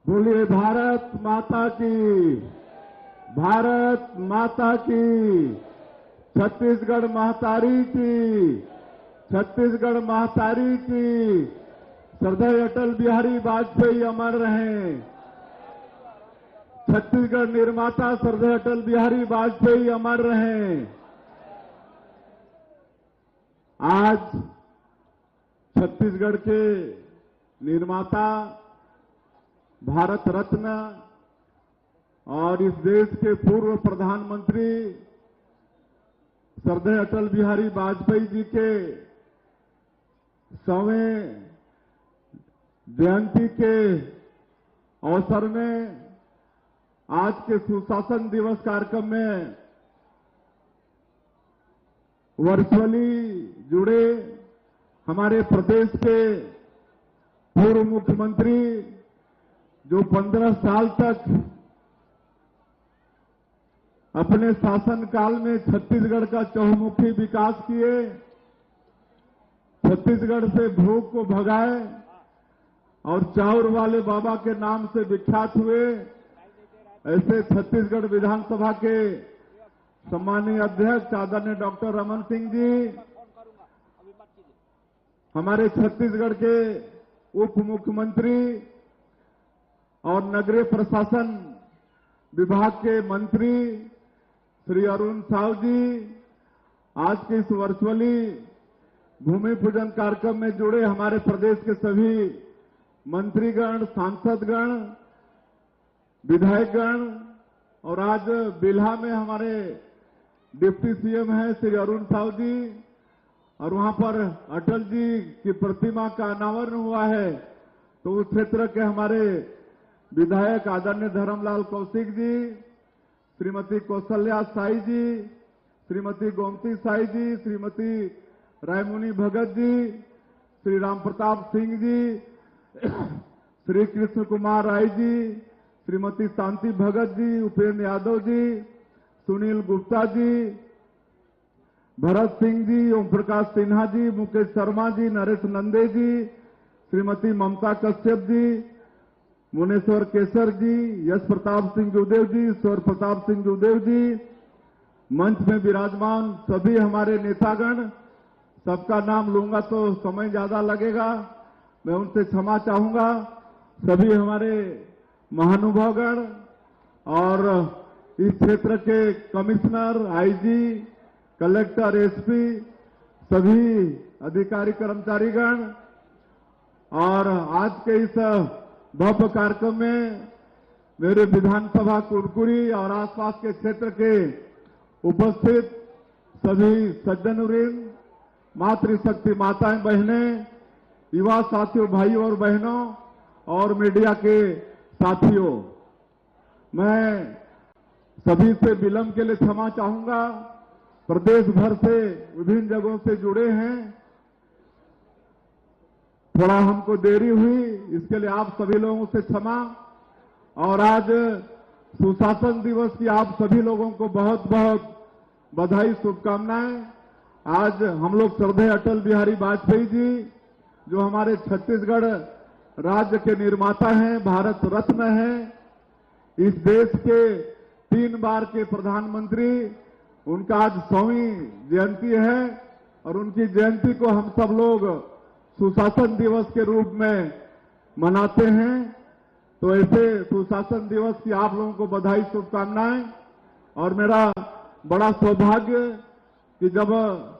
बोलिए भारत माता की, भारत माता की, छत्तीसगढ़ महतारी की, छत्तीसगढ़ महतारी की। श्रद्धेय अटल बिहारी वाजपेयी अमर रहें। छत्तीसगढ़ निर्माता श्रद्धेय अटल बिहारी वाजपेयी अमर रहें। आज छत्तीसगढ़ के निर्माता, भारत रत्न और इस देश के पूर्व प्रधानमंत्री श्रद्धेय अटल बिहारी वाजपेयी जी के 100वें जयंती के अवसर में आज के सुशासन दिवस कार्यक्रम में वर्चुअली जुड़े हमारे प्रदेश के पूर्व मुख्यमंत्री जो 15 साल तक अपने शासनकाल में छत्तीसगढ़ का चहुमुखी विकास किए, छत्तीसगढ़ से भूख को भगाए और चाउर वाले बाबा के नाम से विख्यात हुए, ऐसे छत्तीसगढ़ विधानसभा के सम्मानीय अध्यक्ष आदरणीय डॉक्टर रमन सिंह जी, हमारे छत्तीसगढ़ के उप मुख्यमंत्री और नगरीय प्रशासन विभाग के मंत्री श्री अरुण साव जी, आज के इस वर्चुअली भूमि पूजन कार्यक्रम में जुड़े हमारे प्रदेश के सभी मंत्रीगण, सांसदगण, विधायकगण और आज बिल्हा में हमारे डिप्टी सीएम हैं श्री अरुण साव जी और वहां पर अटल जी की प्रतिमा का अनावरण हुआ है, तो उस क्षेत्र के हमारे विधायक आदरणीय धर्मलाल कौशिक जी, श्रीमती कौशल्या साई जी, श्रीमती गोमती साई जी, श्रीमती रायमुनी भगत जी, श्री राम प्रताप सिंह जी, श्री कृष्ण कुमार राय जी, श्रीमती शांति भगत जी, उपेंद्र यादव जी, सुनील गुप्ता जी, भरत सिंह जी, ओम प्रकाश सिन्हा जी, मुकेश शर्मा जी, नरेश नंदे जी, श्रीमती ममता कश्यप जी, मुनेश्वर केसर जी, यश प्रताप सिंह जूदेव जी, स्वर प्रताप सिंह जूदेव जी, मंच में विराजमान सभी हमारे नेतागण, सबका नाम लूंगा तो समय ज्यादा लगेगा, मैं उनसे क्षमा चाहूंगा। सभी हमारे महानुभावगण और इस क्षेत्र के कमिश्नर, आईजी, कलेक्टर, एसपी, सभी अधिकारी कर्मचारीगण और आज के इस भव्य कार्यक्रम में मेरे विधानसभा कुरकुरी और आसपास के क्षेत्र के उपस्थित सभी सज्जनवृंद, मातृशक्ति माताएं, बहनें, युवा साथियों, भाइयों और बहनों और मीडिया के साथियों, मैं सभी से विलंब के लिए क्षमा चाहूंगा। प्रदेश भर से विभिन्न जगहों से जुड़े हैं, थोड़ा हमको देरी हुई, इसके लिए आप सभी लोगों से क्षमा। और आज सुशासन दिवस की आप सभी लोगों को बहुत बहुत बधाई, शुभकामनाएं। आज हम लोग श्रद्धेय अटल बिहारी वाजपेयी जी जो हमारे छत्तीसगढ़ राज्य के निर्माता हैं, भारत रत्न हैं, इस देश के 3 बार के प्रधानमंत्री, उनका आज 100वीं जयंती है और उनकी जयंती को हम सब लोग सुशासन दिवस के रूप में मनाते हैं। तो ऐसे सुशासन दिवस की आप लोगों को बधाई, शुभकामनाएं। और मेरा बड़ा सौभाग्य कि जब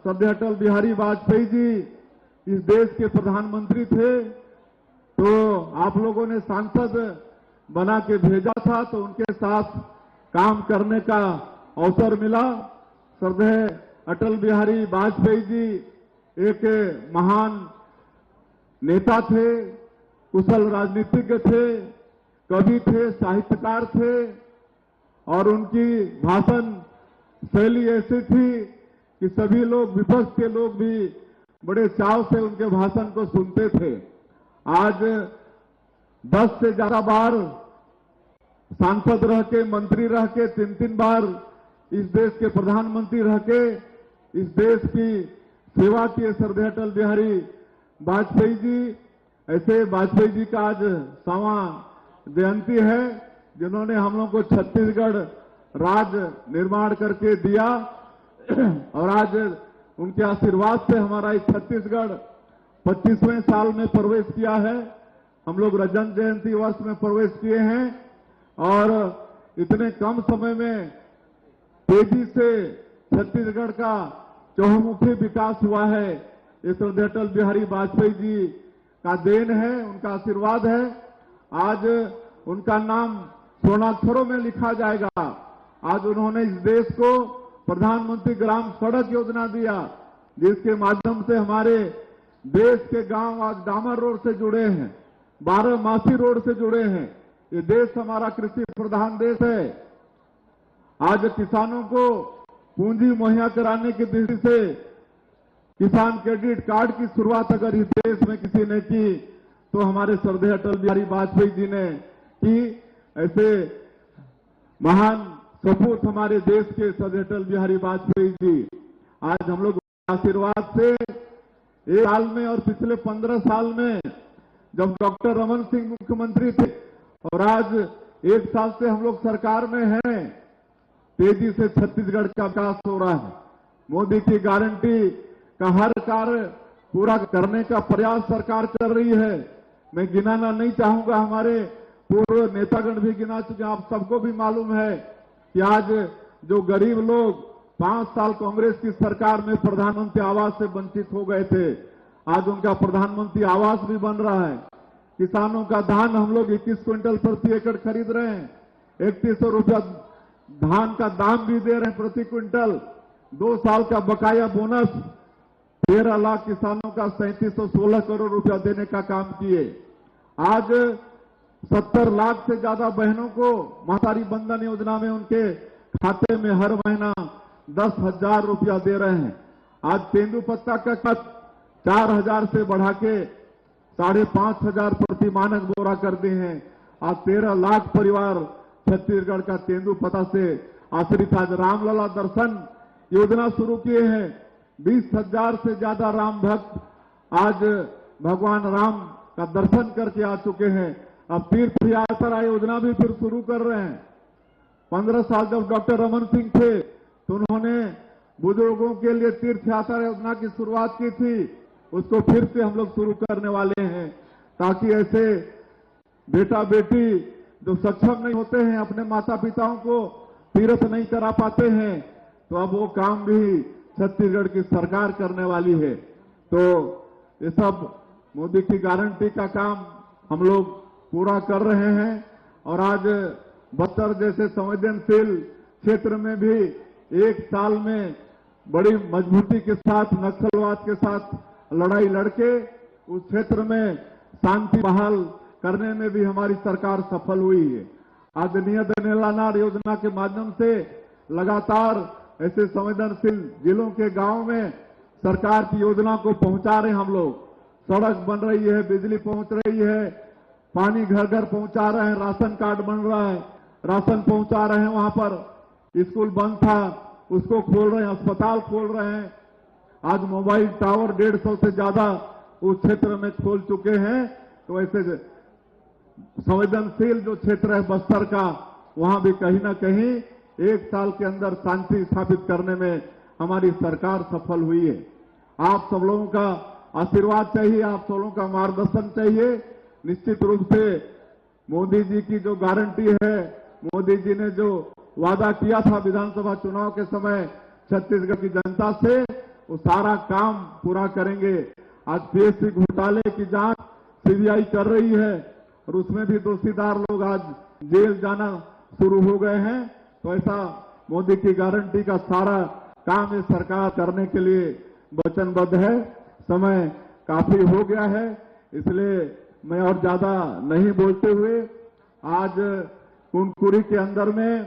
श्रद्धेय अटल बिहारी वाजपेयी जी इस देश के प्रधानमंत्री थे तो आप लोगों ने सांसद बना के भेजा था, तो उनके साथ काम करने का अवसर मिला। श्रद्धेय अटल बिहारी वाजपेयी जी एक महान नेता थे, कुशल राजनीतिज्ञ थे, कवि थे, साहित्यकार थे और उनकी भाषण शैली ऐसी थी कि सभी लोग, विपक्ष के लोग भी बड़े चाव से उनके भाषण को सुनते थे। आज 10 से ज्यादा बार सांसद रह के, मंत्री रह के, 3-3 बार इस देश के प्रधानमंत्री रह के इस देश की सेवा की श्रद्धेय अटल बिहारी वाजपेयी जी। ऐसे वाजपेयी जी का आज 100वां जयंती है, जिन्होंने हम लोग को छत्तीसगढ़ राज्य निर्माण करके दिया और आज उनके आशीर्वाद से हमारा इस छत्तीसगढ़ 25वें साल में प्रवेश किया है। हम लोग रजत जयंती वर्ष में प्रवेश किए हैं और इतने कम समय में तेजी से छत्तीसगढ़ का चहुमुखी विकास हुआ है। ये श्रद्धेय अटल बिहारी वाजपेयी जी का देन है, उनका आशीर्वाद है। आज उनका नाम स्वर्णाक्षरों में लिखा जाएगा। आज उन्होंने इस देश को प्रधानमंत्री ग्राम सड़क योजना दिया, जिसके माध्यम से हमारे देश के गांव आज डामर रोड से जुड़े हैं, 12मासी रोड से जुड़े हैं। ये देश हमारा कृषि प्रधान देश है। आज किसानों को पूंजी मुहैया कराने की दृष्टि से किसान क्रेडिट कार्ड की शुरुआत अगर इस देश में किसी ने की तो हमारे श्रद्धेय अटल बिहारी वाजपेयी जी ने की। ऐसे महान सपूत हमारे देश के श्रद्धेय अटल बिहारी वाजपेयी जी आज हम लोग आशीर्वाद से एक साल में और पिछले 15 साल में जब डॉक्टर रमन सिंह मुख्यमंत्री थे और आज एक साल से हम लोग सरकार में हैं, तेजी से छत्तीसगढ़ का विकास हो रहा है। मोदी की गारंटी का हर कार्य पूरा करने का प्रयास सरकार कर रही है। मैं गिनाना नहीं चाहूंगा, हमारे पूर्व नेतागण भी गिना चुके हैं। आप सबको भी मालूम है कि आज जो गरीब लोग 5 साल कांग्रेस की सरकार में प्रधानमंत्री आवास से वंचित हो गए थे, आज उनका प्रधानमंत्री आवास भी बन रहा है। किसानों का धान हम लोग 21 क्विंटल प्रति एकड़ खरीद रहे हैं, 3100 रुपया धान का दाम भी दे रहे हैं प्रति क्विंटल। 2 साल का बकाया बोनस 13 लाख किसानों का 3716 करोड़ रुपया देने का काम किए। आज 70 लाख से ज्यादा बहनों को महतारी बंधन योजना में उनके खाते में हर महीना 10,000 रुपया दे रहे हैं। आज तेंदुपत्ता का खत 4,000 से बढ़ा के 5,500 प्रति मानक बोरा कर दिए हैं। आज 13 लाख परिवार छत्तीसगढ़ का तेंदुपत्ता से आश्रित। आज रामलला दर्शन योजना शुरू किए हैं। 20,000 से ज्यादा राम भक्त आज भगवान राम का दर्शन करके आ चुके हैं। अब तीर्थ यात्रा योजना भी फिर शुरू कर रहे हैं। 15 साल जब डॉक्टर रमन सिंह थे तो उन्होंने बुजुर्गों के लिए तीर्थ यात्रा योजना की शुरुआत की थी, उसको फिर से हम लोग शुरू करने वाले हैं, ताकि ऐसे बेटा बेटी जो सक्षम नहीं होते हैं, अपने माता पिताओं को तीर्थ नहीं करा पाते हैं, तो अब वो काम भी छत्तीसगढ़ की सरकार करने वाली है। तो ये सब मोदी की गारंटी का काम हम लोग पूरा कर रहे हैं। और आज बस्तर जैसे संवेदनशील क्षेत्र में भी एक साल में बड़ी मजबूती के साथ नक्सलवाद के साथ लड़ाई लड़के उस क्षेत्र में शांति बहाल करने में भी हमारी सरकार सफल हुई है। आदरणीय दनेलानार योजना के माध्यम से लगातार ऐसे संवेदनशील जिलों के गांव में सरकार की योजना को पहुंचा रहे हम लोग। सड़क बन रही है, बिजली पहुंच रही है, पानी घर घर पहुंचा रहे हैं, राशन कार्ड बन रहा है, राशन पहुंचा रहे हैं। वहां पर स्कूल बंद था, उसको खोल रहे हैं, अस्पताल खोल रहे हैं। आज मोबाइल टावर 150 से ज्यादा उस क्षेत्र में खोल चुके हैं। तो ऐसे संवेदनशील जो क्षेत्र है बस्तर का, वहां भी कहीं ना कहीं एक साल के अंदर शांति स्थापित करने में हमारी सरकार सफल हुई है। आप सब लोगों का आशीर्वाद चाहिए, आप सब लोगों का मार्गदर्शन चाहिए। निश्चित रूप से मोदी जी की जो गारंटी है, मोदी जी ने जो वादा किया था विधानसभा चुनाव के समय छत्तीसगढ़ की जनता से, वो सारा काम पूरा करेंगे। आज पीएससी घोटाले की जांच सीबीआई कर रही है और उसमें भी दोषीदार लोग आज जेल जाना शुरू हो गए हैं। तो ऐसा मोदी की गारंटी का सारा काम ये सरकार करने के लिए वचनबद्ध है। समय काफी हो गया है, इसलिए मैं और ज्यादा नहीं बोलते हुए आज कुनकुरी के अंदर में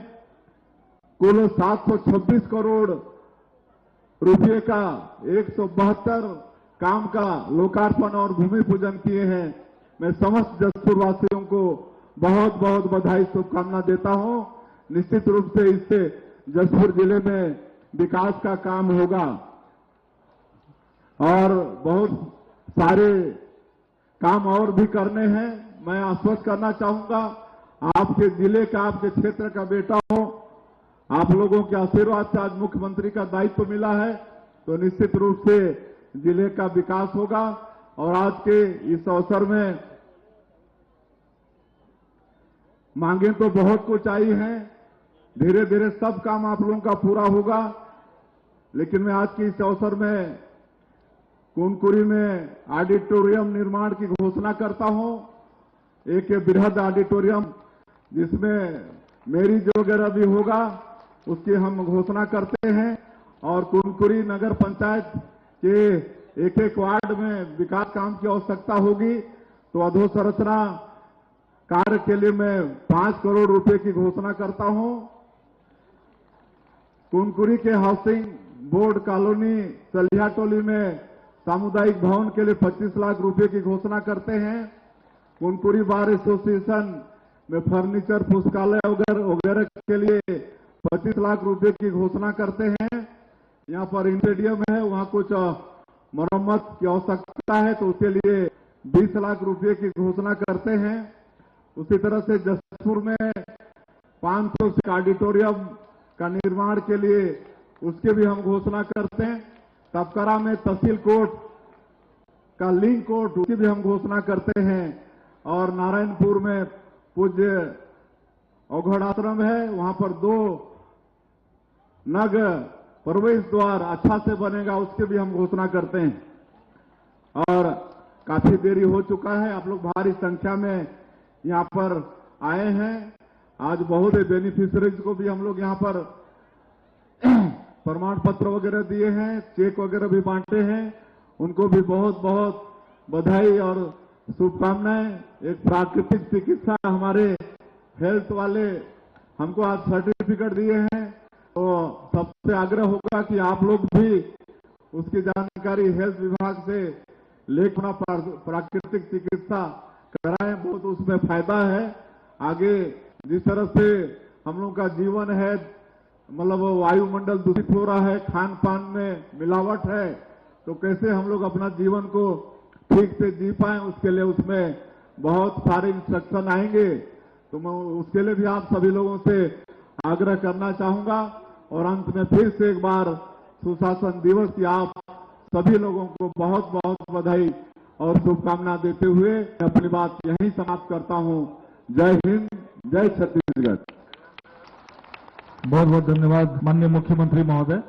कुल 726 करोड़ रुपए का 172 काम का लोकार्पण और भूमि पूजन किए हैं। मैं समस्त जसपुरवासियों को बहुत बहुत बधाई शुभकामना देता हूं। निश्चित रूप से इससे जसपुर जिले में विकास का काम होगा और बहुत सारे काम और भी करने हैं। मैं आश्वस्त करना चाहूंगा आपके जिले का, आपके क्षेत्र का बेटा हूं। आप लोगों के आशीर्वाद से आज मुख्यमंत्री का दायित्व मिला है, तो निश्चित रूप से जिले का विकास होगा। और आज के इस अवसर में मांगे तो बहुत कुछ आई हैं, धीरे धीरे सब काम आप लोगों का पूरा होगा। लेकिन मैं आज के इस अवसर में कुनकुरी में ऑडिटोरियम निर्माण की घोषणा करता हूं। एक बृहद ऑडिटोरियम जिसमें मैरिज वगैरह भी होगा, उसकी हम घोषणा करते हैं। और कुनकुरी नगर पंचायत के एक एक वार्ड में विकास काम की आवश्यकता होगी, तो अधोसंरचना कार्य के लिए मैं 5 करोड़ रुपए की घोषणा करता हूं। कुनकुरी के हाउसिंग बोर्ड कॉलोनी सलिया टोली में सामुदायिक भवन के लिए 25 लाख रुपए की घोषणा करते हैं। कुनकुरी बार एसोसिएशन में फर्नीचर, पुस्तकालय वगैरह के लिए 25 लाख रुपए की घोषणा करते हैं। यहाँ पर स्टेडियम है, वहां कुछ मरम्मत की आवश्यकता है, तो उसके लिए 20 लाख रुपए की घोषणा करते हैं। उसी तरह से जसपुर में 500 से ऑडिटोरियम का निर्माण के लिए उसके भी हम घोषणा करते हैं। तपकरा में तहसील कोर्ट का लिंक कोर्ट, उसकी भी हम घोषणा करते हैं। और नारायणपुर में पूज्य अवघड़ आश्रम है, वहां पर 2 नग प्रवेश द्वार अच्छा से बनेगा, उसके भी हम घोषणा करते हैं। और काफी देरी हो चुका है, आप लोग भारी संख्या में यहाँ पर आए हैं। आज बहुत बेनिफिशियरीज को भी हम लोग यहाँ पर प्रमाण पत्र वगैरह दिए हैं, चेक वगैरह भी बांटे हैं, उनको भी बहुत बहुत बधाई और शुभकामनाएं। एक प्राकृतिक चिकित्सा हमारे हेल्थ वाले हमको आज सर्टिफिकेट दिए हैं, तो सबसे आग्रह होगा कि आप लोग भी उसकी जानकारी हेल्थ विभाग से लेकर अपना प्राकृतिक चिकित्सा कराएं, बहुत उसमें फायदा है। आगे जिस तरह से हम लोग का जीवन है, मतलब वायुमंडल दूषित हो रहा है, खान पान में मिलावट है, तो कैसे हम लोग अपना जीवन को ठीक से जी पाएं, उसके लिए उसमें बहुत सारे इंस्ट्रक्शन आएंगे। तो मैं उसके लिए भी आप सभी लोगों से आग्रह करना चाहूंगा। और अंत में फिर से एक बार सुशासन दिवस की आप सभी लोगों को बहुत बहुत बधाई और शुभकामना देते हुए अपनी बात यहीं समाप्त करता हूं। जय हिंद, जय छत्तीसगढ़। बहुत बहुत धन्यवाद माननीय मुख्यमंत्री महोदय।